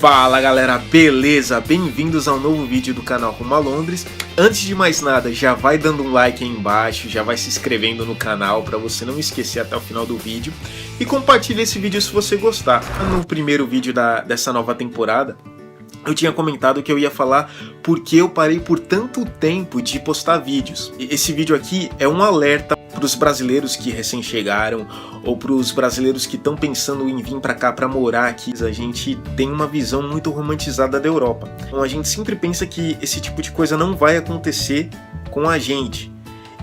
Fala galera, beleza? Bem-vindos ao novo vídeo do canal Rumo a Londres. Antes de mais nada, já vai dando um like aí embaixo, já vai se inscrevendo no canal para você não esquecer até o final do vídeo. E compartilha esse vídeo se você gostar. No primeiro vídeo dessa nova temporada, eu tinha comentado que eu ia falar porque eu parei por tanto tempo de postar vídeos. Esse vídeo aqui é um alerta para os brasileiros que recém chegaram ou para os brasileiros que estão pensando em vir para cá para morar aqui. A gente tem uma visão muito romantizada da Europa. Então a gente sempre pensa que esse tipo de coisa não vai acontecer com a gente.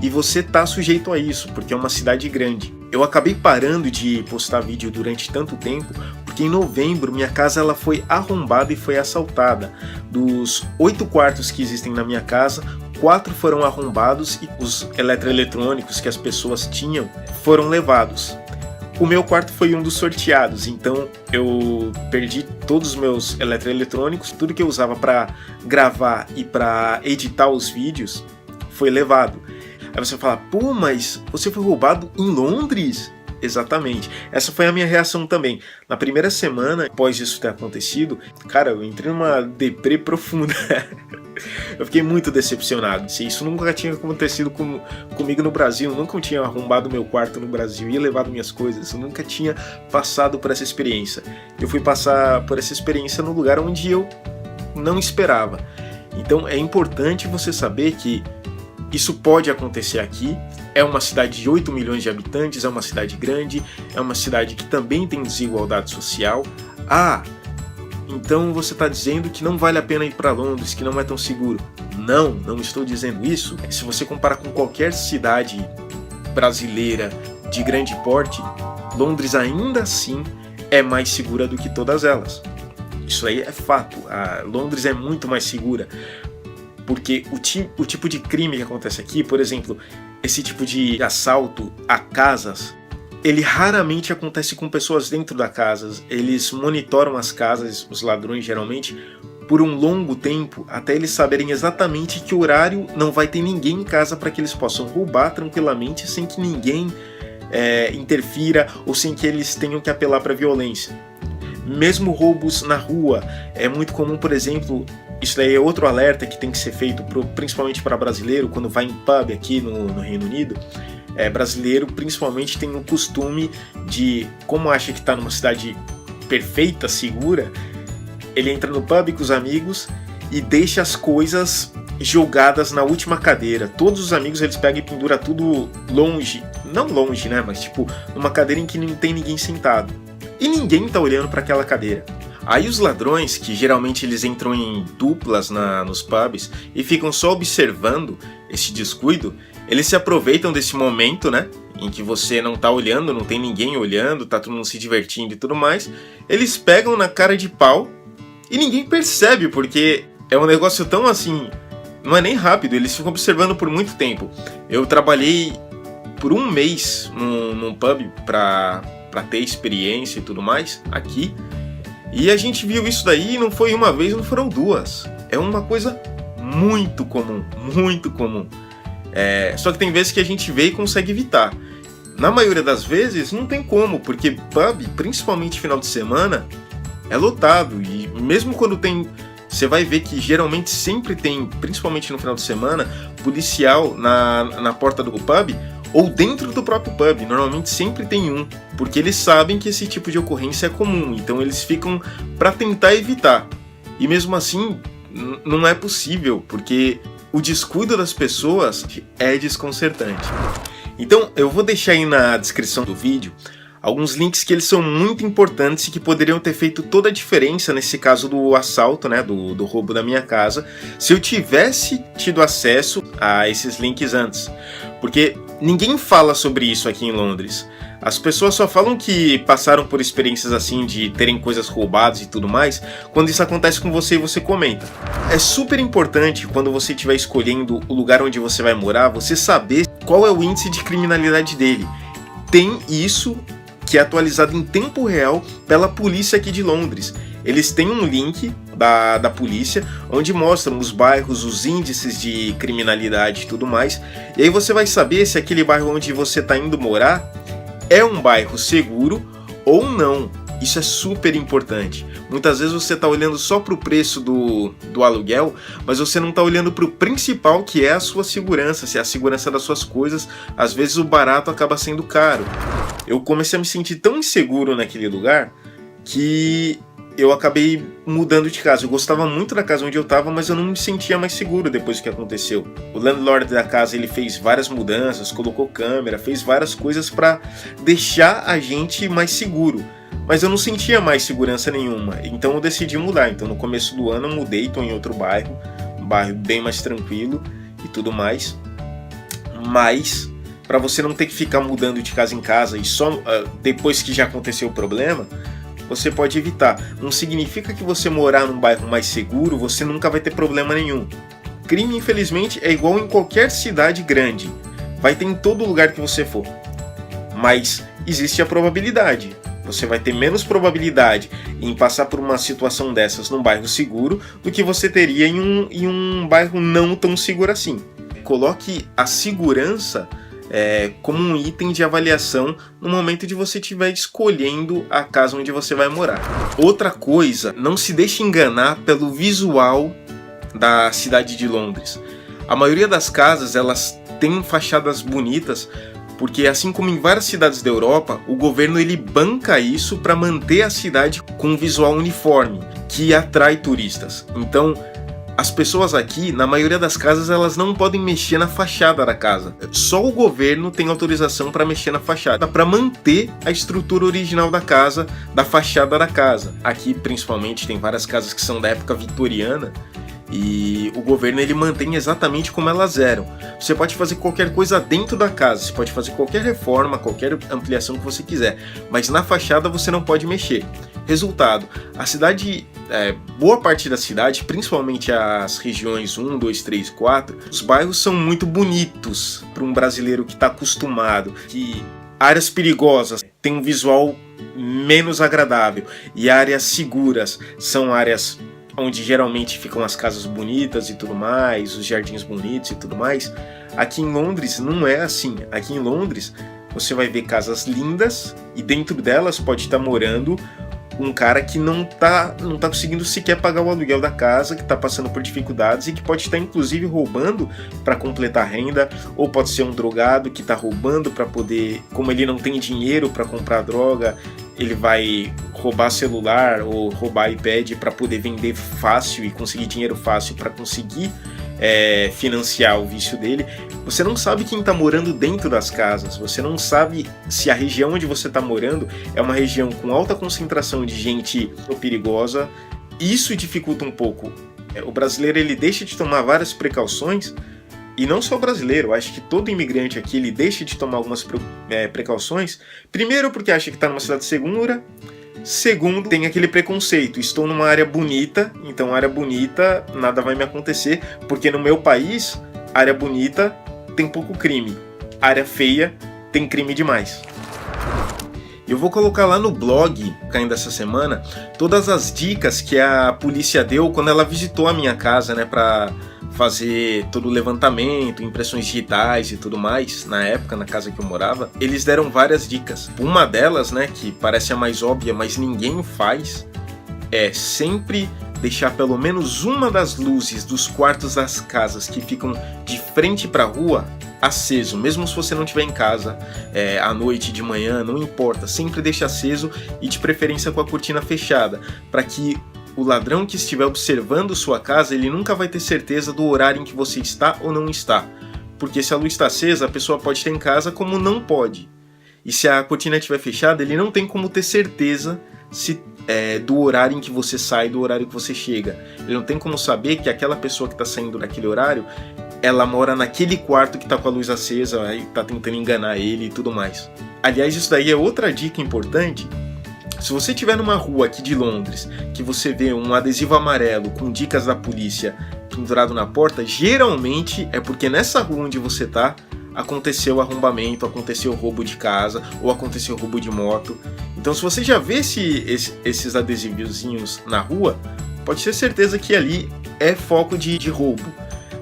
E você tá sujeito a isso, porque é uma cidade grande. Eu acabei parando de postar vídeo durante tanto tempo, porque em novembro minha casa ela foi arrombada e foi assaltada. Dos 8 quartos que existem na minha casa, 4 foram arrombados e os eletroeletrônicos que as pessoas tinham foram levados. O meu quarto foi um dos sorteados, então eu perdi todos os meus eletroeletrônicos, tudo que eu usava para gravar e para editar os vídeos foi levado. Aí você fala, pô, mas você foi roubado em Londres? Exatamente. Essa foi a minha reação também. Na primeira semana, após isso ter acontecido, cara, eu entrei numa deprê profunda. Eu fiquei muito decepcionado. Isso nunca tinha acontecido comigo no Brasil. Eu nunca tinha arrombado meu quarto no Brasil e levado minhas coisas. Eu nunca tinha passado por essa experiência. Eu fui passar por essa experiência no lugar onde eu não esperava. Então é importante você saber que isso pode acontecer aqui. É uma cidade de 8 milhões de habitantes, é uma cidade grande, é uma cidade que também tem desigualdade social. Então você está dizendo que não vale a pena ir para Londres, que não é tão seguro. Não estou dizendo isso. Se você comparar com qualquer cidade brasileira de grande porte, Londres ainda assim é mais segura do que todas elas. Isso aí é fato. Londres é muito mais segura. Porque o tipo de crime que acontece aqui, por exemplo, esse tipo de assalto a casas, ele raramente acontece com pessoas dentro da casa. Eles monitoram as casas, os ladrões geralmente, por um longo tempo, até eles saberem exatamente que horário não vai ter ninguém em casa para que eles possam roubar tranquilamente sem que ninguém interfira ou sem que eles tenham que apelar para violência. Mesmo roubos na rua, é muito comum, por exemplo, isso daí é outro alerta que tem que ser feito principalmente para brasileiro, quando vai em pub aqui no Reino Unido. Brasileiro principalmente tem o costume de, como acha que está numa cidade perfeita, segura, ele entra no pub com os amigos e deixa as coisas jogadas na última cadeira. Todos os amigos eles pegam e penduram tudo longe, não longe, né, mas tipo numa cadeira em que não tem ninguém sentado. E ninguém tá olhando para aquela cadeira. Aí os ladrões, que geralmente eles entram em duplas nos pubs e ficam só observando esse descuido, eles se aproveitam desse momento, né, em que você não tá olhando, não tem ninguém olhando, tá todo mundo se divertindo e tudo mais. Eles pegam na cara de pau e ninguém percebe, porque é um negócio tão assim, não é nem rápido, eles ficam observando por muito tempo. Eu trabalhei por um mês num pub para ter experiência e tudo mais aqui, e a gente viu isso daí e não foi uma vez, não foram duas. É uma coisa muito comum, muito comum. Só que tem vezes que a gente vê e consegue evitar. Na maioria das vezes não tem como, porque pub, principalmente final de semana, é lotado, e mesmo quando tem, você vai ver que geralmente sempre tem, principalmente no final de semana, policial na porta do pub ou dentro do próprio pub. Normalmente sempre tem um, porque eles sabem que esse tipo de ocorrência é comum, então eles ficam para tentar evitar. E mesmo assim, não é possível, porque o descuido das pessoas é desconcertante. Então eu vou deixar aí na descrição do vídeo alguns links que eles são muito importantes e que poderiam ter feito toda a diferença nesse caso do assalto, né, do roubo da minha casa, se eu tivesse tido acesso a esses links antes. Porque ninguém fala sobre isso aqui em Londres. As pessoas só falam que passaram por experiências assim de terem coisas roubadas e tudo mais quando isso acontece com você e você comenta. É super importante quando você estiver escolhendo o lugar onde você vai morar, você saber qual é o índice de criminalidade dele. Tem isso que é atualizado em tempo real pela polícia aqui de Londres. Eles têm um link da polícia onde mostram os bairros, os índices de criminalidade e tudo mais. E aí você vai saber se aquele bairro onde você está indo morar é um bairro seguro ou não. Isso é super importante. Muitas vezes você está olhando só para o preço do aluguel, mas você não está olhando para o principal, que é a sua segurança, se é a segurança das suas coisas. Às vezes o barato acaba sendo caro. Eu comecei a me sentir tão inseguro naquele lugar que eu acabei mudando de casa. Eu gostava muito da casa onde eu estava, mas eu não me sentia mais seguro depois do que aconteceu. O landlord da casa, ele fez várias mudanças, colocou câmera, fez várias coisas para deixar a gente mais seguro. Mas eu não sentia mais segurança nenhuma, então eu decidi mudar. Então no começo do ano eu mudei, estou em outro bairro, um bairro bem mais tranquilo e tudo mais. Mas para você não ter que ficar mudando de casa em casa e só depois que já aconteceu o problema, você pode evitar. Não significa que você morar num bairro mais seguro, você nunca vai ter problema nenhum. Crime, infelizmente, é igual em qualquer cidade grande. Vai ter em todo lugar que você for. Mas existe a probabilidade. Você vai ter menos probabilidade em passar por uma situação dessas num bairro seguro do que você teria em um bairro não tão seguro assim. Coloque a segurança como um item de avaliação no momento de você estiver escolhendo a casa onde você vai morar. Outra coisa, não se deixe enganar pelo visual da cidade de Londres. A maioria das casas, elas têm fachadas bonitas, porque assim como em várias cidades da Europa, o governo ele banca isso para manter a cidade com um visual uniforme, que atrai turistas. Então, as pessoas aqui, na maioria das casas, elas não podem mexer na fachada da casa. Só o governo tem autorização para mexer na fachada, para manter a estrutura original da casa, da fachada da casa. Aqui, principalmente, tem várias casas que são da época vitoriana, e o governo ele mantém exatamente como elas eram. Você pode fazer qualquer coisa dentro da casa, você pode fazer qualquer reforma, qualquer ampliação que você quiser, mas na fachada você não pode mexer. Resultado, a cidade, boa parte da cidade, principalmente as regiões 1, 2, 3, 4, os bairros são muito bonitos para um brasileiro que está acostumado, que áreas perigosas têm um visual menos agradável e áreas seguras são áreas onde geralmente ficam as casas bonitas e tudo mais, os jardins bonitos e tudo mais. Aqui em Londres não é assim. Aqui em Londres você vai ver casas lindas e dentro delas pode estar morando um cara que não tá conseguindo sequer pagar o aluguel da casa, que está passando por dificuldades e que pode estar inclusive roubando para completar a renda, ou pode ser um drogado que está roubando para poder, como ele não tem dinheiro para comprar droga, ele vai roubar celular ou roubar iPad para poder vender fácil e conseguir dinheiro fácil para conseguir financiar o vício dele. Você não sabe quem está morando dentro das casas, você não sabe se a região onde você está morando é uma região com alta concentração de gente perigosa. Isso dificulta um pouco. O brasileiro ele deixa de tomar várias precauções, e não só o brasileiro, acho que todo imigrante aqui ele deixa de tomar algumas precauções, primeiro porque acha que está numa cidade segura, segundo, tem aquele preconceito, estou numa área bonita, então área bonita nada vai me acontecer, porque no meu país, área bonita tem pouco crime, área feia tem crime demais. Eu vou colocar lá no blog, ainda essa semana, todas as dicas que a polícia deu quando ela visitou a minha casa, né, para fazer todo o levantamento, impressões digitais e tudo mais, na época, na casa que eu morava. Eles deram várias dicas. Uma delas, né, que parece a mais óbvia, mas ninguém faz, é sempre deixar pelo menos uma das luzes dos quartos das casas que ficam de frente para a rua aceso, mesmo se você não estiver em casa à noite, de manhã, não importa, sempre deixe aceso e de preferência com a cortina fechada, para que o ladrão que estiver observando sua casa, ele nunca vai ter certeza do horário em que você está ou não está, porque se a luz está acesa, a pessoa pode estar em casa como não pode, e se a cortina estiver fechada, ele não tem como ter certeza do horário em que você sai, do horário que você chega. Ele não tem como saber que aquela pessoa que está saindo naquele horário, ela mora naquele quarto que está com a luz acesa e está tentando enganar ele e tudo mais. Aliás, isso daí é outra dica importante. Se você estiver numa rua aqui de Londres, que você vê um adesivo amarelo com dicas da polícia pendurado na porta, geralmente é porque nessa rua onde você está, aconteceu arrombamento, aconteceu roubo de casa ou aconteceu roubo de moto. Então se você já vê esses adesivozinhos na rua, pode ter certeza que ali é foco de roubo.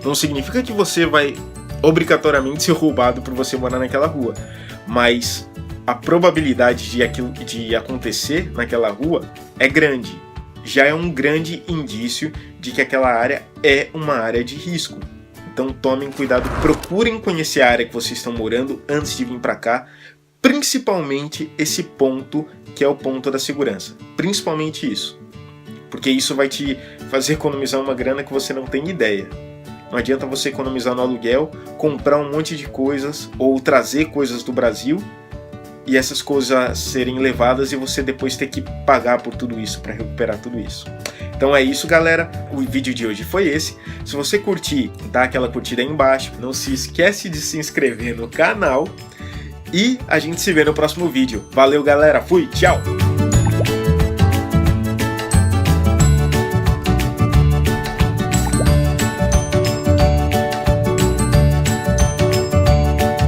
Não significa que você vai obrigatoriamente ser roubado por você morar naquela rua, mas a probabilidade de aquilo de acontecer naquela rua é grande. Já é um grande indício de que aquela área é uma área de risco. Então tomem cuidado, procurem conhecer a área que vocês estão morando antes de vir para cá, principalmente esse ponto que é o ponto da segurança. Principalmente isso, porque isso vai te fazer economizar uma grana que você não tem ideia. Não adianta você economizar no aluguel, comprar um monte de coisas ou trazer coisas do Brasil e essas coisas serem levadas e você depois ter que pagar por tudo isso para recuperar tudo isso. Então é isso, galera. O vídeo de hoje foi esse. Se você curtir, dá aquela curtida aí embaixo. Não se esquece de se inscrever no canal. E a gente se vê no próximo vídeo. Valeu, galera. Fui, tchau!